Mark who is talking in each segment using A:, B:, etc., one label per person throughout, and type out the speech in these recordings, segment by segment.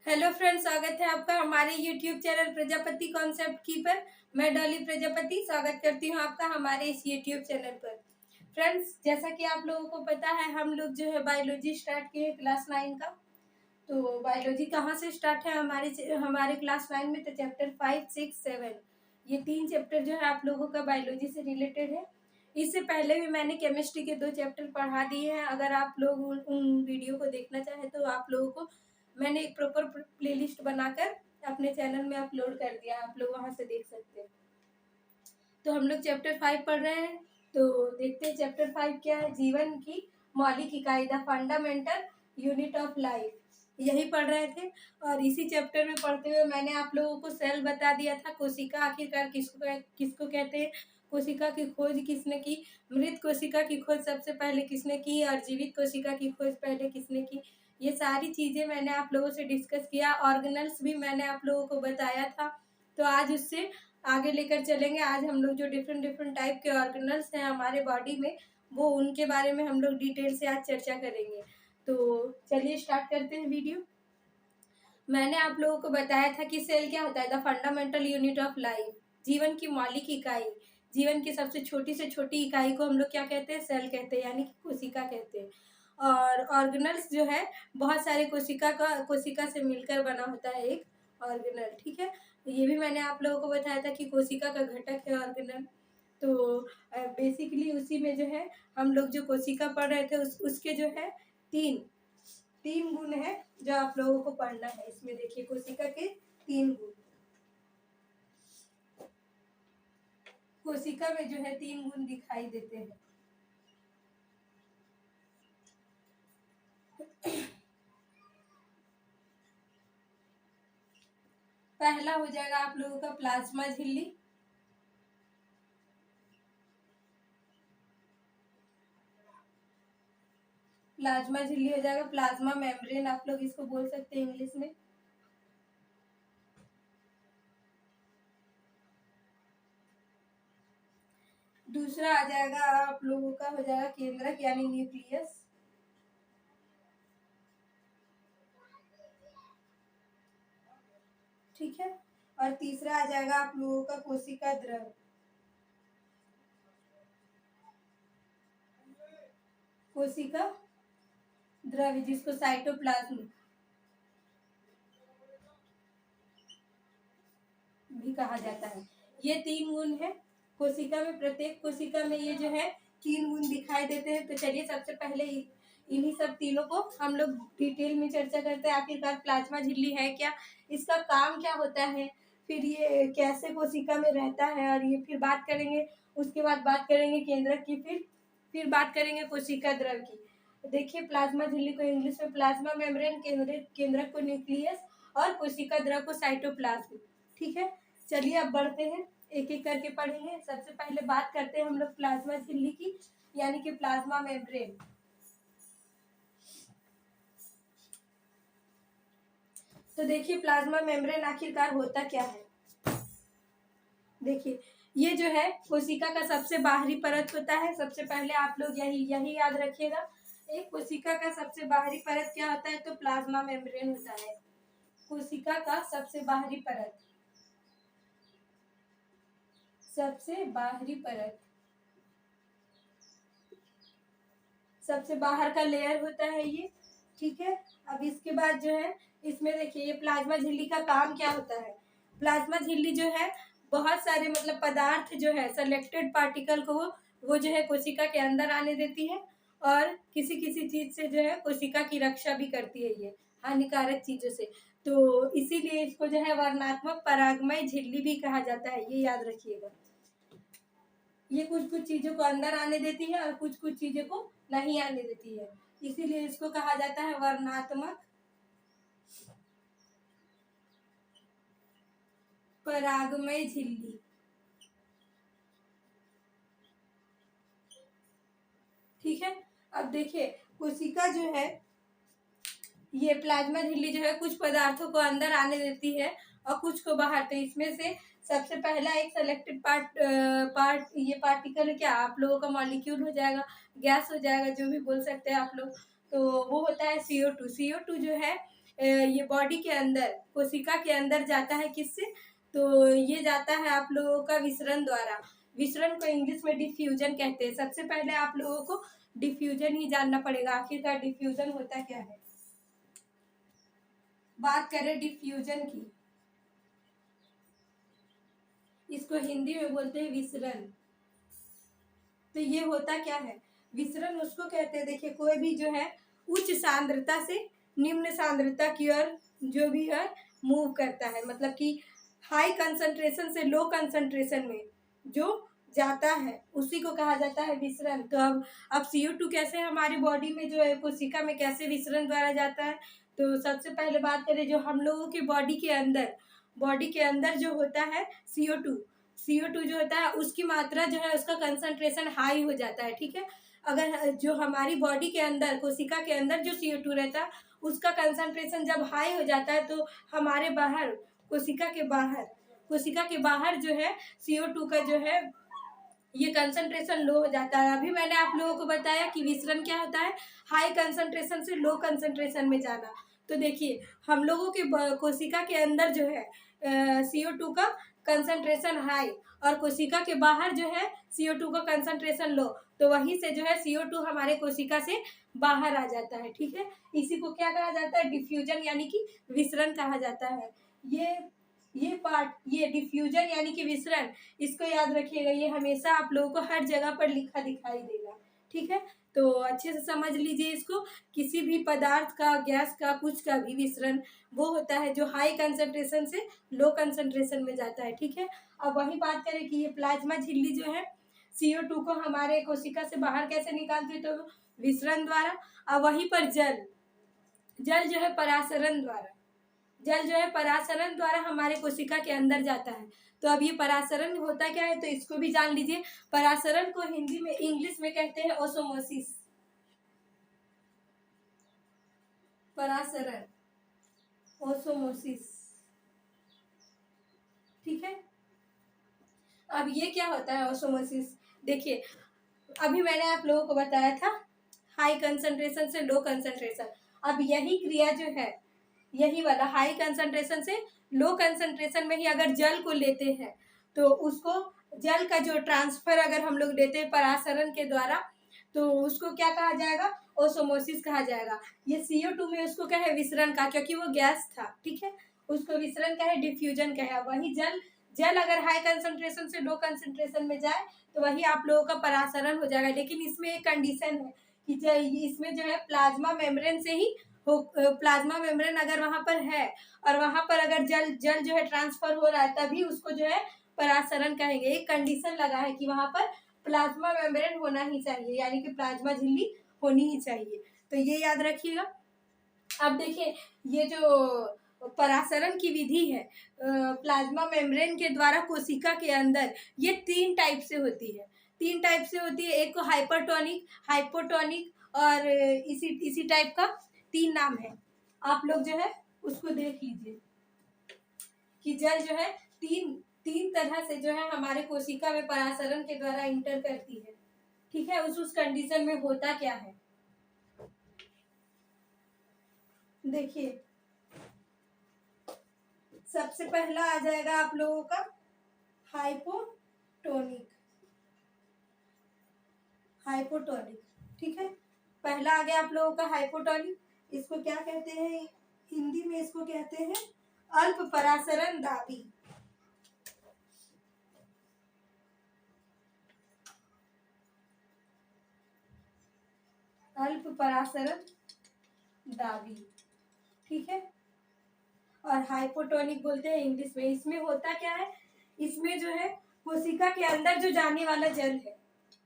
A: Hello friends, स्वागत है आपका हमारे यूट्यूब चैनल प्रजापति कॉन्सेप्ट की पर। मैं डॉली प्रजापति स्वागत करती हूँ आपका हमारे इस यूट्यूब चैनल पर। फ्रेंड्स, जैसा कि आप लोगों को पता है, हम लोग जो है बायोलॉजी स्टार्ट किए क्लास 9 का। तो बायोलॉजी कहाँ से स्टार्ट है हमारे क्लास 9 में? तो चैप्टर 5, 6, 7 ये 3 चैप्टर जो है आप लोगों का बायोलॉजी से रिलेटेड है। इससे पहले भी मैंने केमिस्ट्री के 2 चैप्टर पढ़ा दिए हैं। अगर आप लोग उन वीडियो को देखना चाहें तो आप लोगों को मैंने एक प्रॉपर प्लेलिस्ट बनाकर अपने चैनल में अपलोड कर दिया, आप लोग वहां से देख सकते हैं। तो हम लोग चैप्टर 5 पढ़ रहे हैं। तो देखते हैं चैप्टर 5 क्या है। जीवन की मौलिक इकाई, the fundamental unit of life, यही पढ़ रहे थे। और इसी चैप्टर में पढ़ते हुए मैंने आप लोगों को सेल बता दिया था। कोशिका आखिरकार किसको कहते हैं, कोशिका की खोज किसने की, मृत कोशिका की खोज सबसे पहले किसने की, और जीवित कोशिका की खोज पहले किसने की। ये सारी चीजें मैंने आप लोगों से डिस्कस किया। ऑर्गेनल्स भी मैंने आप लोगों को बताया था। तो आज उससे आगे लेकर चलेंगे। आज हम लोग जो डिफरेंट डिफरेंट टाइप के ऑर्गेनल्स हैं हमारे बॉडी में, वो उनके बारे में हम लोग डिटेल से आज चर्चा करेंगे। तो चलिए स्टार्ट करते हैं वीडियो। मैंने आप लोगों को बताया था कि सेल क्या होता है, the fundamental unit of life, जीवन की मौलिक इकाई। जीवन की सबसे छोटी से छोटी इकाई को हम लोग क्या कहते हैं, सेल कहते हैं, यानी कि कोशिका कहते हैं। और ऑर्गेनल्स जो है बहुत सारे कोशिका से मिलकर बना होता है एक ऑर्गेनल, ठीक है। ये भी मैंने आप लोगों को बताया था कि कोशिका का घटक है ऑर्गेनल। तो बेसिकली उसी में जो है हम लोग जो कोशिका पढ़ रहे थे उसके जो है तीन तीन गुण है जो आप लोगों को पढ़ना है। इसमें देखिए कोशिका के 3 गुण, कोशिका में जो है 3 गुण दिखाई देते हैं। पहला हो जाएगा आप लोगों का प्लाज्मा झिल्ली। प्लाज्मा झिल्ली हो जाएगा, प्लाज्मा मेम्ब्रेन आप लोग इसको बोल सकते हैं इंग्लिश में। दूसरा आ जाएगा आप लोगों का हो जाएगा केंद्रक यानी न्यूक्लियस। ठीक है। और तीसरा आ जाएगा आप लोगों का कोशिका द्रव। कोशिका द्रव जिसको साइटोप्लाज्म भी कहा जाता है। ये 3 गुण है कोशिका में। प्रत्येक कोशिका में ये जो है 3 गुण दिखाई देते हैं। तो चलिए सबसे पहले इन्हीं सब तीनों को हम लोग डिटेल में चर्चा करते हैं। आखिरकार प्लाज्मा झिल्ली है क्या, इसका काम क्या होता है, फिर ये कैसे कोशिका में रहता है, और ये फिर बात करेंगे। उसके बाद बात करेंगे केंद्रक की, फिर बात करेंगे कोशिका द्रव की। देखिए प्लाज्मा झिल्ली को इंग्लिश में प्लाज्मा मेम्ब्रेन, केंद्रक को न्यूक्लियस, और कोशिका द्रव को साइटोप्लाज्म। ठीक है। चलिए अब बढ़ते हैं, एक एक करके पढ़ेंगे। सबसे पहले बात करते हैं हम लोग प्लाज्मा झिल्ली की, यानी कि प्लाज्मा मेम्ब्रेन। तो देखिए प्लाज्मा मेम्ब्रेन आखिरकार होता क्या है। देखिए ये जो है कोशिका का सबसे बाहरी परत होता है। सबसे पहले आप लोग यही याद रखिएगा, एक कोशिका का सबसे बाहरी परत क्या होता है, तो प्लाज्मा मेम्ब्रेन होता है। कोशिका का सबसे बाहरी परत, सबसे बाहरी परत, सबसे बाहर का लेयर होता है ये। ठीक है। अब इसके बाद जो है इसमें देखिए ये प्लाज्मा झिल्ली का काम क्या होता है। प्लाज्मा झिल्ली जो है बहुत सारे मतलब पदार्थ जो है सेलेक्टेड पार्टिकल को वो जो है कोशिका के अंदर आने देती है, और किसी किसी चीज से जो है कोशिका की रक्षा भी करती है ये हानिकारक चीजों से। तो इसीलिए इसको जो है वर्णात्मक परागमय झिल्ली भी कहा जाता है, ये याद रखिएगा। ये कुछ कुछ चीजों को अंदर आने देती है और कुछ कुछ चीजों को नहीं आने देती है, इसीलिए इसको कहा जाता है वर्णात्मक परागमय झिल्ली। ठीक है। अब देखिए कोशिका जो है ये प्लाज्मा झिल्ली जो है कुछ पदार्थों को अंदर आने देती है और कुछ को बाहर। तो इसमें से सबसे पहला एक सेलेक्टेड पार्ट ये पार्टिकल क्या आप लोगों का मॉलिक्यूल हो जाएगा, गैस हो जाएगा, जो भी बोल सकते हैं आप लोग। तो वो होता है CO2। CO2 जो है ये बॉडी के अंदर, कोशिका के अंदर जाता है किससे, तो ये जाता है आप लोगों का विसरण द्वारा। विसरण को इंग्लिश में डिफ्यूजन कहते हैं। सबसे पहले आप लोगों को डिफ्यूजन ही जानना पड़ेगा, आखिरकार डिफ्यूजन होता क्या है। बात करें डिफ्यूजन की, इसको हिंदी में बोलते हैं विसरण। तो ये होता क्या है, विसरण उसको कहते हैं, देखिए कोई भी जो है उच्च सांद्रता से निम्न सांद्रता की ओर जो भी है मूव करता है, मतलब कि हाई कंसंट्रेशन से लो कंसंट्रेशन में जो जाता है उसी को कहा जाता है विसरण। तो अब CO2 कैसे हमारी बॉडी में जो है कोशिका में कैसे विसरण द्वारा जाता है, तो सबसे पहले बात करें जो हम लोगों के बॉडी के अंदर जो होता है CO2 जो होता है उसकी मात्रा जो है उसका कंसंट्रेशन हाई हो जाता है, ठीक है। अगर जो हमारी बॉडी के अंदर कोशिका के अंदर जो CO2 रहता है उसका कंसंट्रेशन जब हाई हो जाता है तो हमारे बाहर कोशिका के बाहर जो है CO2 का जो है ये कंसंट्रेशन लो हो जाता है। अभी मैंने आप लोगों को बताया कि विसरण क्या होता है, हाई कंसंट्रेशन से लो कंसंट्रेशन में जाना। तो देखिए हम लोगों के कोशिका के अंदर जो है CO2 का कंसंट्रेशन हाई और कोशिका के बाहर जो है CO2 का कंसंट्रेशन लो, तो वहीं से जो है CO2 हमारे कोशिका से बाहर आ जाता है, ठीक है। इसी को क्या कहा जाता है, डिफ्यूजन यानी कि विसरण कहा जाता है। ये पार्ट, ये डिफ्यूजन यानी कि विसरण, इसको याद रखिएगा, ये हमेशा आप लोगों को हर जगह पर लिखा दिखाई देगा, ठीक है। तो अच्छे से समझ लीजिए इसको, किसी भी पदार्थ का, गैस का, कुछ का भी विसरण वो होता है जो हाई कंसंट्रेशन से लो कंसंट्रेशन में जाता है, ठीक है। अब वही बात करें कि ये प्लाज्मा झिल्ली जो है CO2 को हमारे कोशिका से बाहर कैसे निकालती है, तो विसरण द्वारा। अब वहीं पर जल जो है परासरण द्वारा हमारे कोशिका के अंदर जाता है। तो अब ये परासरण होता क्या है, तो इसको भी जान लीजिए। परासरण को हिंदी में, इंग्लिश में कहते हैं ओसोमोसिस। परासरण, ओसोमोसिस, ठीक है। अब ये क्या होता है ओसोमोसिस, देखिए अभी मैंने आप लोगों को बताया था हाई कंसंट्रेशन से लो कंसंट्रेशन। अब यही क्रिया जो है, यही वाला हाई कंसंट्रेशन से लो कंसंट्रेशन में ही अगर जल को लेते हैं तो उसको, जल का जो ट्रांसफर अगर हम लोग लेते हैं परासरण के द्वारा, तो उसको क्या कहा जाएगा, ओसोमोसिस कहा जाएगा। ये CO2 में उसको क्या है, विसरण का, क्योंकि वो गैस था, ठीक है, उसको विसरण का है, डिफ्यूजन का है। वही जल अगर हाई कंसंट्रेशन से लो कंसंट्रेशन में जाए तो वही आप लोगों का परासरण हो जाएगा। लेकिन इसमें एक कंडीशन है कि इसमें जो है प्लाज्मा मेम्ब्रेन से ही प्लाज्मा मेम्ब्रेन अगर वहां पर है और वहां पर अगर जल जो है ट्रांसफर हो रहा है तभी उसको जो है परासरण कहेंगे। एक कंडीशन लगा है कि वहां पर प्लाज्मा मेम्ब्रेन होना ही चाहिए, यानी कि प्लाज्मा झिल्ली होनी ही चाहिए। तो ये याद रखिएगा। अब देखिए ये जो परासरण की विधि है प्लाज्मा मेम्ब्रेन के द्वारा कोशिका के अंदर, ये 3 टाइप से होती है। एक को हाइपरटोनिक, हाइपोटोनिक और इसी टाइप का 3 नाम है। आप लोग जो है उसको देख लीजिए कि जल जो है तीन तरह से जो है हमारे कोशिका में परासरण के द्वारा इंटर करती है, ठीक है। उस कंडीशन में होता क्या है, देखिए सबसे पहला आ जाएगा आप लोगों का हाइपोटोनिक, ठीक है। पहला आ गया आप लोगों का हाइपोटोनिक। इसको क्या कहते हैं हिंदी में, इसको कहते हैं अल्प परासरण दाबी। अल्प परासरण दाबी, ठीक है। और हाइपोटोनिक बोलते हैं इंग्लिश में। इसमें होता क्या है, इसमें जो है कोशिका के अंदर जो जाने वाला जल है,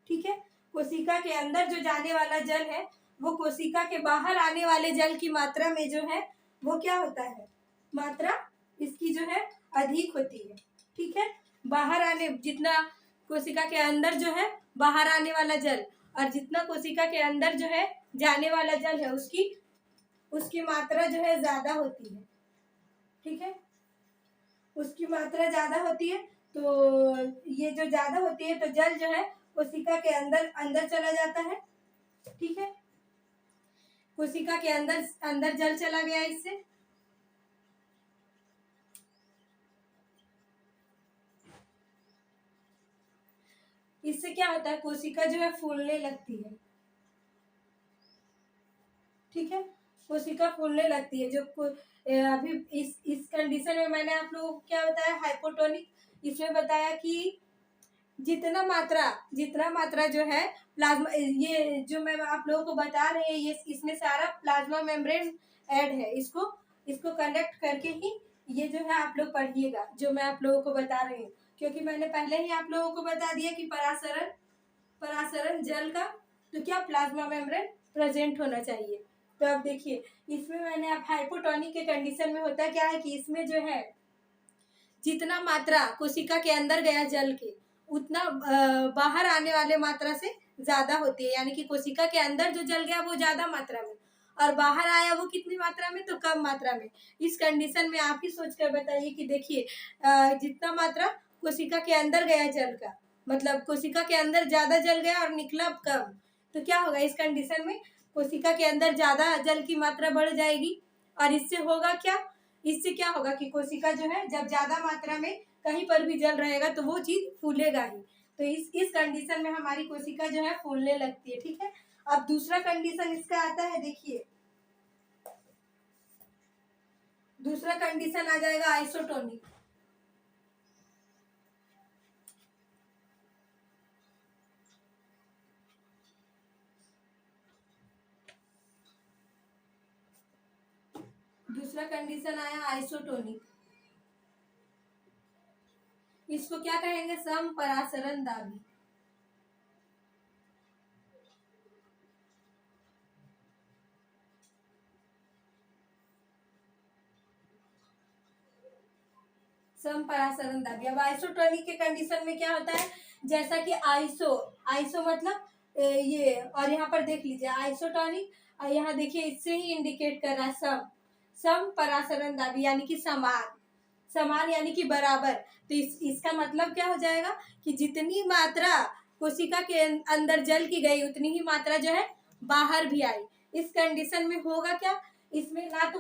A: ठीक है, कोशिका के अंदर जो जाने वाला जल है वो कोशिका के बाहर आने वाले जल की मात्रा में जो है वो क्या होता है, मात्रा इसकी जो है अधिक होती है, ठीक है। बाहर आने, जितना कोशिका के अंदर जो है बाहर आने वाला जल और जितना कोशिका के अंदर जो है जाने वाला जल है उसकी मात्रा जो है ज्यादा होती है, ठीक है। उसकी मात्रा ज्यादा होती है, तो ये जो ज्यादा होती है तो जल जो है कोशिका के अंदर चला जाता है, ठीक है। कोशिका के अंदर जल चला गया इससे, इससे क्या होता है, कोशिका जो है फूलने लगती है। ठीक है, कोशिका फूलने लगती है। अभी इस कंडीशन में मैंने आप लोगों को क्या बताया, हाइपोटोनिक। इसमें बताया कि जितना मात्रा जो है प्लाज्मा, ये जो मैं आप लोगों को बता रहे हैं, ये इसमें सारा प्लाज्मा मेम्ब्रेन ऐड है। इसको इसको कनेक्ट करके ही ये जो है आप लोग पढ़िएगा, जो मैं आप लोगों को बता रही हूँ। क्योंकि मैंने पहले ही आप लोगों को बता दिया कि परासरण जल का तो क्या प्लाज्मा मेम्ब्रेन प्रेजेंट होना चाहिए। तो अब देखिए, इसमें मैंने अब हाइपोटोनिक के कंडीशन में होता क्या है कि इसमें जो है जितना मात्रा कोशिका के अंदर गया जल के, उतना बाहर आने वाले मात्रा से ज्यादा होती है। यानी कि कोशिका के अंदर जो जल गया वो ज्यादा मात्रा में, और बाहर आया वो कितनी मात्रा में, तो कम मात्रा में। इस कंडीशन में आप ही सोच कर बताइए कि देखिए, जितना मात्रा कोशिका के अंदर गया जल का, मतलब कोशिका के अंदर ज्यादा जल गया और निकला कम, तो क्या होगा इस कंडीशन में, कोशिका के अंदर ज्यादा जल की मात्रा बढ़ जाएगी। और इससे क्या होगा कि कोशिका जो है जब ज्यादा मात्रा में कहीं पर भी जल रहेगा तो वो चीज फूलेगा ही। तो इस कंडीशन में हमारी कोशिका जो है फूलने लगती है। ठीक है, अब दूसरा कंडीशन इसका आता है, देखिए दूसरा कंडीशन आ जाएगा आइसोटोनिक। दूसरा कंडीशन आया आइसोटोनिक। इसको क्या कहेंगे, समपरासरण दाबी। समपरासरण दाबी। अब आइसोटोनिक के कंडीशन में क्या होता है, जैसा कि आइसो मतलब ये, और यहाँ पर देख लीजिए आइसोटोनिक, और यहाँ देखिए इससे ही इंडिकेट कर रहा है समपरासरण दाबी, यानी कि समान यानी कि बराबर। तो इसका मतलब क्या हो जाएगा कि जितनी मात्रा कोशिका के अंदर जल की गई उतनी ही मात्रा जो है बाहर भी आई। इस कंडीशन में होगा क्या, इसमें ना तो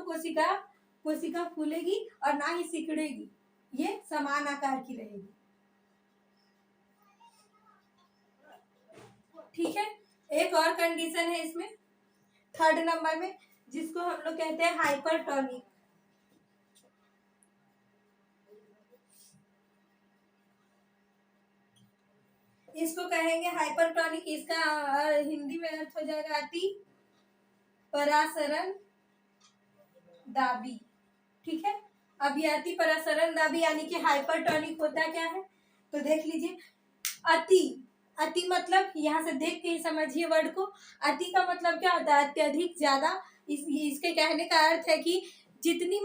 A: कोशिका फूलेगी और ना ही सिकुड़ेगी, ये समान आकार की रहेगी। ठीक है, एक और कंडीशन है इसमें थर्ड नंबर में, जिसको हम लोग कहते हैं हाइपरटोनिक। इसको कहेंगे हाइपरटोनिक। इसका हिंदी में अर्थ हो जाएगा अति परासरण दाबी। ठीक है, अब ये अति परासरण दाबी यानी कि हाइपरटोनिक होता क्या है, तो देख लीजिए। अति अति मतलब यहाँ से देख के ही समझिए वर्ड को। अति का मतलब क्या होता है, अत्यधिक, ज्यादा। इसके कहने का अर्थ है कि जितनी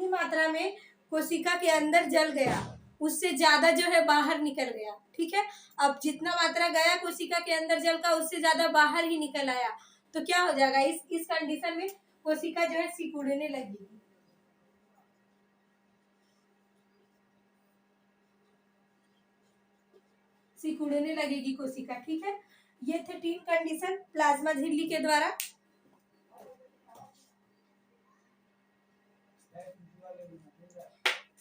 A: मात्रा में कोशिका के अंदर जल गया उससे ज्यादा जो है बाहर निकल गया। ठीक है, अब जितना मात्रा गया कोशिका के अंदर जल का उससे ज्यादा बाहर ही निकल आया, तो क्या हो जाएगा इस कंडीशन में, कोशिका जो है सिकुड़ने लगेगी। सिकुड़ने लगेगी कोशिका। ठीक है, ये थे 3 कंडीशन प्लाज्मा झिल्ली के द्वारा।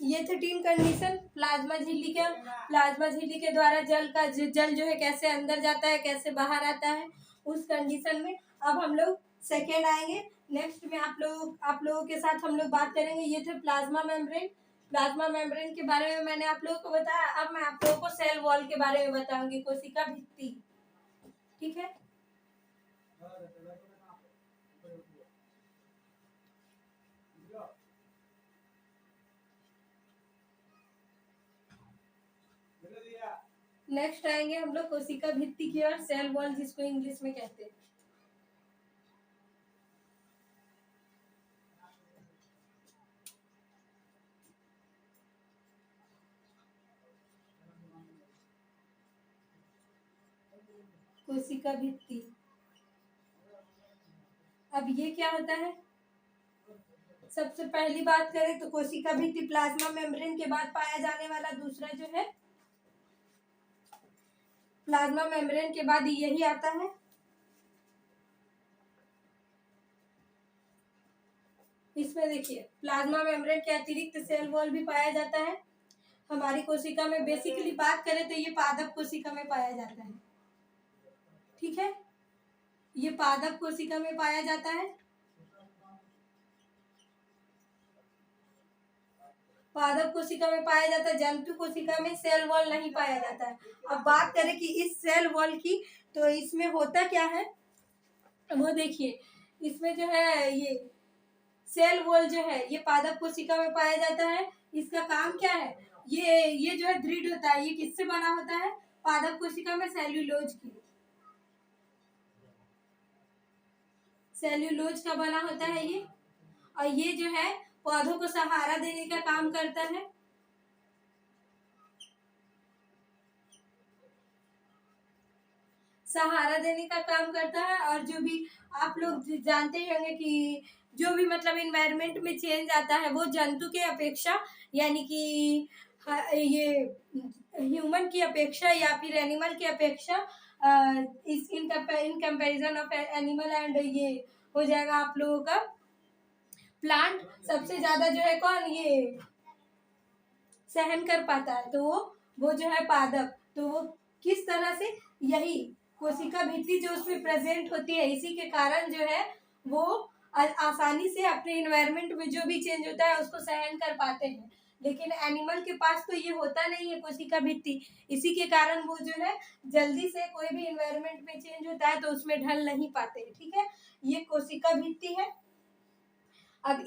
A: ये थे 3 कंडीशन प्लाज्मा झिल्ली के द्वारा जल जो है कैसे अंदर जाता है, कैसे बाहर आता है, उस कंडीशन में। अब हम लोग सेकेंड आएंगे। नेक्स्ट में आप लोगों के साथ हम लोग बात करेंगे। ये थे प्लाज्मा मेम्ब्रेन के बारे में मैंने आप लोगों को बताया। अब मैं आप लोगों को सेल वॉल के बारे में बताऊंगी, कोशिका भित्ति। ठीक है, नेक्स्ट आएंगे हम लोग कोशिका भित्ति की और सेल वॉल, जिसको इंग्लिश में कहते हैं। कोशिका भित्ति, अब ये क्या होता है, सबसे पहली बात करें तो कोशिका भित्ति प्लाज्मा मेम्ब्रेन के बाद पाया जाने वाला दूसरा जो है, प्लाज्मा मेम्ब्रेन के बाद यही आता है। इसमें देखिए प्लाज्मा मेम्ब्रेन के अतिरिक्त सेल वॉल भी पाया जाता है। हमारी कोशिका में बेसिकली बात करें तो ये पादप कोशिका में पाया जाता है। ठीक है, ये पादप कोशिका में पाया जाता है। पादप कोशिका में पाया जाता है, जंतु कोशिका में सेल वॉल नहीं पाया जाता है। अब बात करें कि इस सेल वॉल की, तो इसमें होता क्या है वो देखिए। इसमें जो है ये सेल वॉल जो है ये पादप कोशिका में पाया जाता है। इसका काम क्या है, ये जो है दृढ़ होता है। ये किससे बना होता है, पादप कोशिका में सेल्यूलोज का बना होता है ये। और ये जो है पौधों को सहारा देने का काम करता है। सहारा देने का काम करता है। और जो भी आप लोग जानते ही होंगे कि जो भी मतलब इन्वायरमेंट में चेंज आता है वो जंतु के अपेक्षा, यानी कि ये ह्यूमन की अपेक्षा या फिर एनिमल की अपेक्षा इस in comparison of animal and ये हो जाएगा आप लोगों का प्लांट। सबसे ज्यादा जो है कौन ये सहन कर पाता है, तो वो जो है पादप। तो वो किस तरह से, यही कोशिका भित्ति जो उसमें प्रेजेंट होती है, इसी के कारण जो है वो आसानी से अपने इन्वायरमेंट में जो भी चेंज होता है उसको सहन कर पाते हैं। लेकिन एनिमल के पास तो ये होता नहीं है कोशिका भित्ति, इसी के कारण वो जो है जल्दी से कोई भी इन्वायरमेंट में चेंज होता है तो उसमें ढल नहीं पाते। ठीक है, ये कोशिका भित्ति है। अब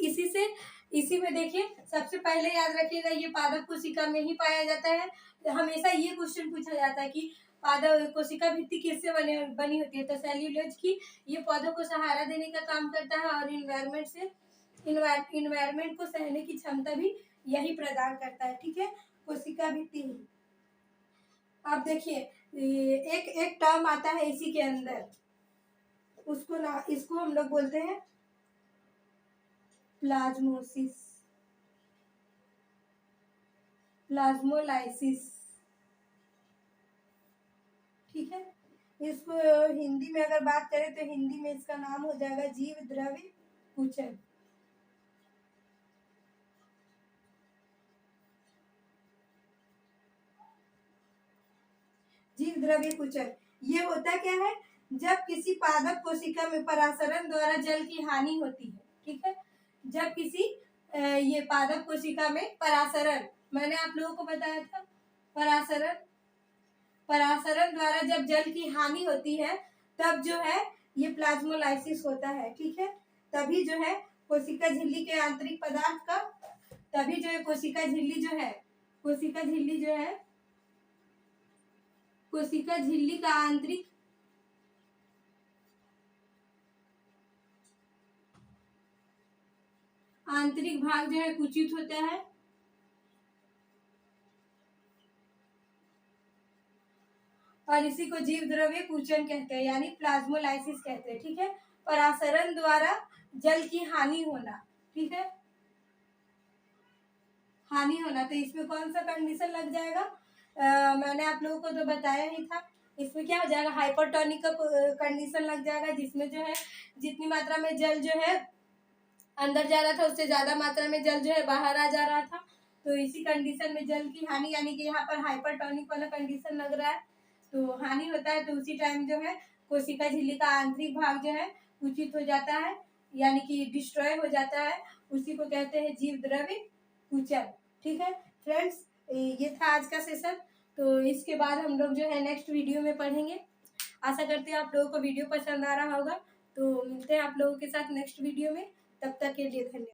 A: इसी में देखिए, सबसे पहले याद रखिएगा ये पादप कोशिका में ही पाया जाता है। हमेशा ये क्वेश्चन पूछा जाता है कि पादप कोशिका भित्ति किससे बनी होती है, तो सेल्यूलोज की। ये पौधों को सहारा देने का काम करता है और इन्वायरमेंट को सहने की क्षमता भी यही प्रदान करता है। ठीक है, कोशिका भित्ति ही। अब देखिए एक एक टर्म आता है इसी के अंदर, इसको हम लोग बोलते हैं प्लाज्मोलाइसिस। ठीक है, इसको हिंदी में अगर बात करें तो हिंदी में इसका नाम हो जाएगा जीव द्रव्य कुचन। जीव द्रव्य कुचन ये होता क्या है, जब किसी पादप कोशिका में परासरण द्वारा जल की हानि होती है। ठीक है, जब किसी ये पादप कोशिका में परासरण, मैंने आप लोगों को बताया था परासरण द्वारा जब जल की हानि होती है तब जो है ये प्लाज्मोलाइसिस होता है। ठीक है, तभी जो है कोशिका झिल्ली के आंतरिक पदार्थ का, तभी जो है कोशिका झिल्ली का आंतरिक भाग जो है कुचित होता है। और इसी को जीव द्रव्य कुचन कहते हैं, यानी प्लाज्मोलाइसिस कहते हैं। ठीक है, परासरण द्वारा जल की हानि होना। ठीक है, हानि होना, तो इसमें कौन सा कंडीशन लग जाएगा, मैंने आप लोगों को तो बताया ही था। इसमें क्या हो जाएगा, हाइपरटोनिक का कंडीशन लग जाएगा, जिसमें जो है जितनी मात्रा में जल जो है अंदर जा रहा था उससे ज्यादा मात्रा में जल जो है बाहर आ जा रहा था। तो इसी कंडीशन में जल की हानि, यानी कि यहाँ पर हाइपरटोनिक वाला कंडीशन लग रहा है, तो हानि होता है। तो उसी टाइम जो है कोशिका झिल्ली का आंतरिक भाग जो है कुचित हो जाता है, यानी कि डिस्ट्रॉय हो जाता है। उसी को कहते हैं जीव द्रव्य कुचन। ठीक है फ्रेंड्स, ये था आज का सेशन। तो इसके बाद हम लोग जो है नेक्स्ट वीडियो में पढ़ेंगे। आशा करते हैं आप लोगों को वीडियो पसंद आ रहा होगा। तो मिलते हैं आप लोगों के साथ नेक्स्ट वीडियो में, तब तक के लिए धन्यवाद।